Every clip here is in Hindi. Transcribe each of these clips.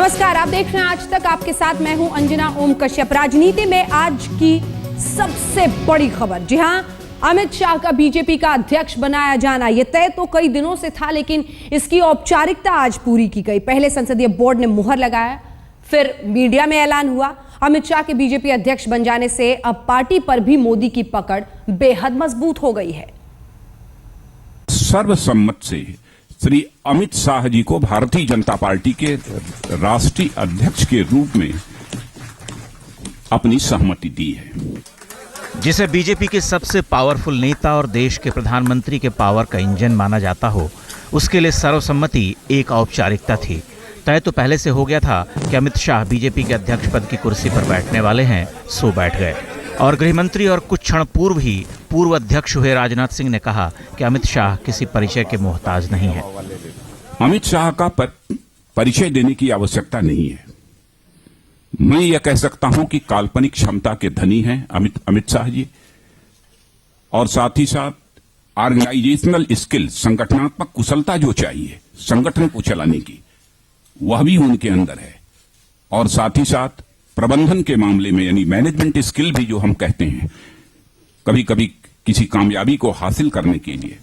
नमस्कार, आप देख रहे हैं आज तक। आपके साथ मैं हूं अंजना ओम कश्यप। राजनीति में आज की सबसे बड़ी खबर, जी हां, अमित शाह का बीजेपी का अध्यक्ष बनाया जाना। यह तय तो कई दिनों से था, लेकिन इसकी औपचारिकता आज पूरी की गई। पहले संसदीय बोर्ड ने मुहर लगाया, फिर मीडिया में ऐलान हुआ। अमित शाह के बीजेपी अध्यक्ष बन जाने से अब पार्टी पर भी मोदी की पकड़ बेहद मजबूत हो गई है। सर्वसम्मत से श्री अमित शाह जी को भारतीय जनता पार्टी के राष्ट्रीय अध्यक्ष के रूप में अपनी सहमति दी है। जिसे बीजेपी के सबसे पावरफुल नेता और देश के प्रधानमंत्री के पावर का इंजन माना जाता हो, उसके लिए सर्वसम्मति एक औपचारिकता थी। तय तो पहले से हो गया था कि अमित शाह बीजेपी के अध्यक्ष पद की कुर्सी पर बैठने वाले हैं, सो बैठ गए। और गृहमंत्री और कुछ क्षण पूर्व ही पूर्व अध्यक्ष हुए राजनाथ सिंह ने कहा कि अमित शाह किसी परिचय के मोहताज नहीं है। अमित शाह का परिचय देने की आवश्यकता नहीं है। मैं यह कह सकता हूं कि काल्पनिक क्षमता के धनी हैं अमित शाह जी, और साथ ही साथ ऑर्गेनाइजेशनल स्किल, संगठनात्मक कुशलता जो चाहिए संगठन को चलाने की, वह भी उनके अंदर है। और साथ ही साथ प्रबंधन के मामले में, यानी मैनेजमेंट स्किल भी जो हम कहते हैं, कभी कभी किसी कामयाबी को हासिल करने के लिए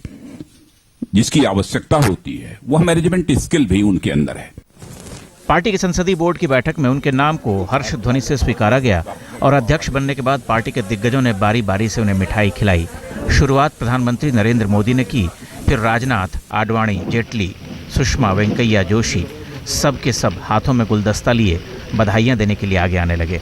जिसकी आवश्यकता होती है, वह मैनेजमेंट स्किल भी उनके अंदर है। पार्टी के संसदीय बोर्ड की बैठक में उनके नाम को हर्ष ध्वनि से स्वीकारा गया और अध्यक्ष बनने के बाद पार्टी के दिग्गजों ने बारी बारी से उन्हें मिठाई खिलाई। शुरुआत प्रधानमंत्री नरेंद्र मोदी ने की, फिर राजनाथ, आडवाणी, जेटली, सुषमा, वेंकैया, जोशी, सब के सब हाथों में गुलदस्ता लिए बधाइयां देने के लिए आगे आने लगे।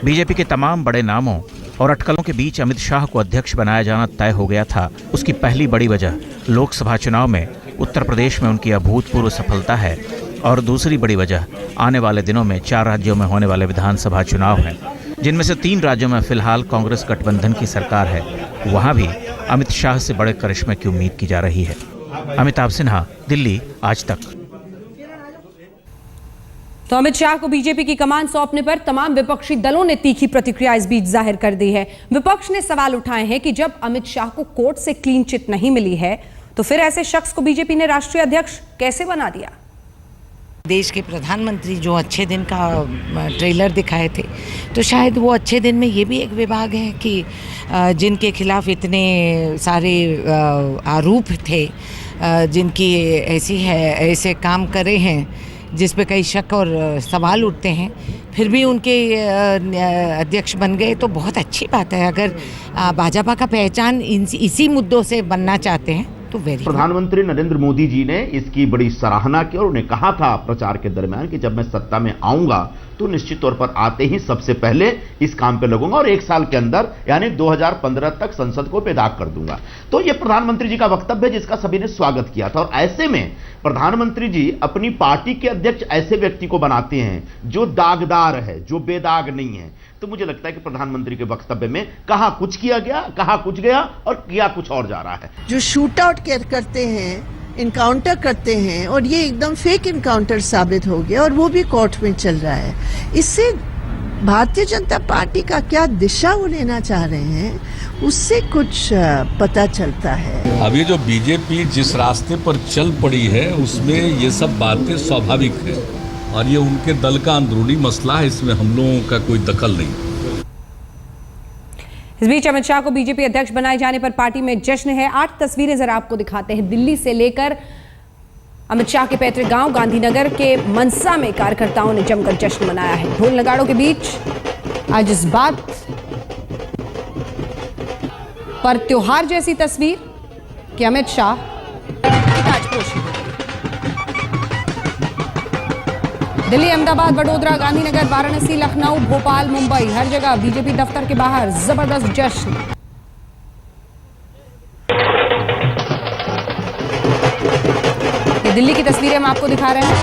बीजेपी के तमाम बड़े नामों और अटकलों के बीच अमित शाह को अध्यक्ष बनाया जाना तय हो गया था। उसकी पहली बड़ी वजह लोकसभा चुनाव में उत्तर प्रदेश में उनकी अभूतपूर्व सफलता है, और दूसरी बड़ी वजह आने वाले दिनों में 4 राज्यों में होने वाले विधानसभा चुनाव हैं, जिनमें से 3 राज्यों में फिलहाल कांग्रेस गठबंधन की सरकार है। वहां भी अमित शाह से बड़े करिश्मे की उम्मीद की जा रही है। अमिताभ सिन्हा, दिल्ली, आज तक। तो अमित शाह को बीजेपी की कमान सौंपने पर तमाम विपक्षी दलों ने तीखी प्रतिक्रिया इस बीच जाहिर कर दी है। विपक्ष ने सवाल उठाए हैं कि जब अमित शाह को कोर्ट से क्लीन चिट नहीं मिली है, तो फिर ऐसे शख्स को बीजेपी ने राष्ट्रीय अध्यक्ष कैसे बना दिया। देश के प्रधानमंत्री जो अच्छे दिन का ट्रेलर दिखाए थे, तो शायद वो अच्छे दिन में ये भी एक विभाग है कि जिनके खिलाफ इतने सारे आरोप थे, जिनकी ऐसे काम करे हैं जिस पे कई शक और सवाल उठते हैं, फिर भी उनके अध्यक्ष बन गए, तो बहुत अच्छी बात है। अगर भाजपा का पहचान इसी मुद्दों से बनना चाहते हैं तो प्रधानमंत्री नरेंद्र मोदी जी ने इसकी बड़ी सराहना की और उन्हें कहा था प्रचार के दरमियान कि जब मैं सत्ता में आऊंगा तो निश्चित तौर पर आते ही सबसे पहले इस काम पे लगूंगा और 1 साल के अंदर यानी 2015 तक संसद को बेदाग कर दूंगा। तो यह प्रधानमंत्री जी का वक्तव्य है जिसका सभी ने स्वागत किया था। और ऐसे में प्रधानमंत्री जी अपनी पार्टी के अध्यक्ष ऐसे व्यक्ति को बनाते हैं जो दागदार है, जो बेदाग नहीं है। तो मुझे लगता है कि प्रधानमंत्री के वक्तव्य में कहा कुछ किया गया, कहा कुछ गया और किया कुछ और जा रहा है। जो शूट आउट करते हैं, इनकाउंटर करते हैं, और ये एकदम फेक इनकाउंटर साबित हो गया और वो भी कोर्ट में चल रहा है। इससे भारतीय जनता पार्टी का क्या दिशा वो लेना चाह रहे हैं, उससे कुछ पता चलता है। अब ये जो बीजेपी जिस रास्ते पर चल पड़ी है, उसमें ये सब बातें स्वाभाविक है और ये उनके दल का अंदरूनी मसला है, इसमें हम लोगों का कोई दखल नहीं। इस बीच अमित शाह को बीजेपी अध्यक्ष बनाए जाने पर पार्टी में जश्न है। 8 तस्वीरें जरा आपको दिखाते हैं। दिल्ली से लेकर अमित शाह के पैतृक गांव गांधीनगर के मनसा में कार्यकर्ताओं ने जमकर जश्न मनाया है। ढोल नगाड़ों के बीच आज इस बात पर त्योहार जैसी तस्वीर कि अमित शाह ताजपोशी। दिल्ली, अहमदाबाद, वडोदरा, गांधीनगर, वाराणसी, लखनऊ, भोपाल, मुंबई, हर जगह बीजेपी दफ्तर के बाहर जबरदस्त जश्न। ये दिल्ली की तस्वीरें हम आपको दिखा रहे हैं।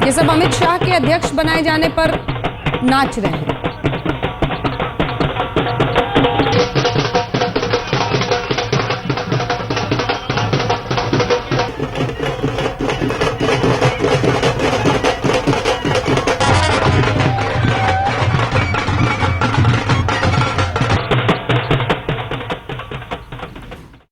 ये सब अमित शाह के अध्यक्ष बनाए जाने पर नाच रहे हैं।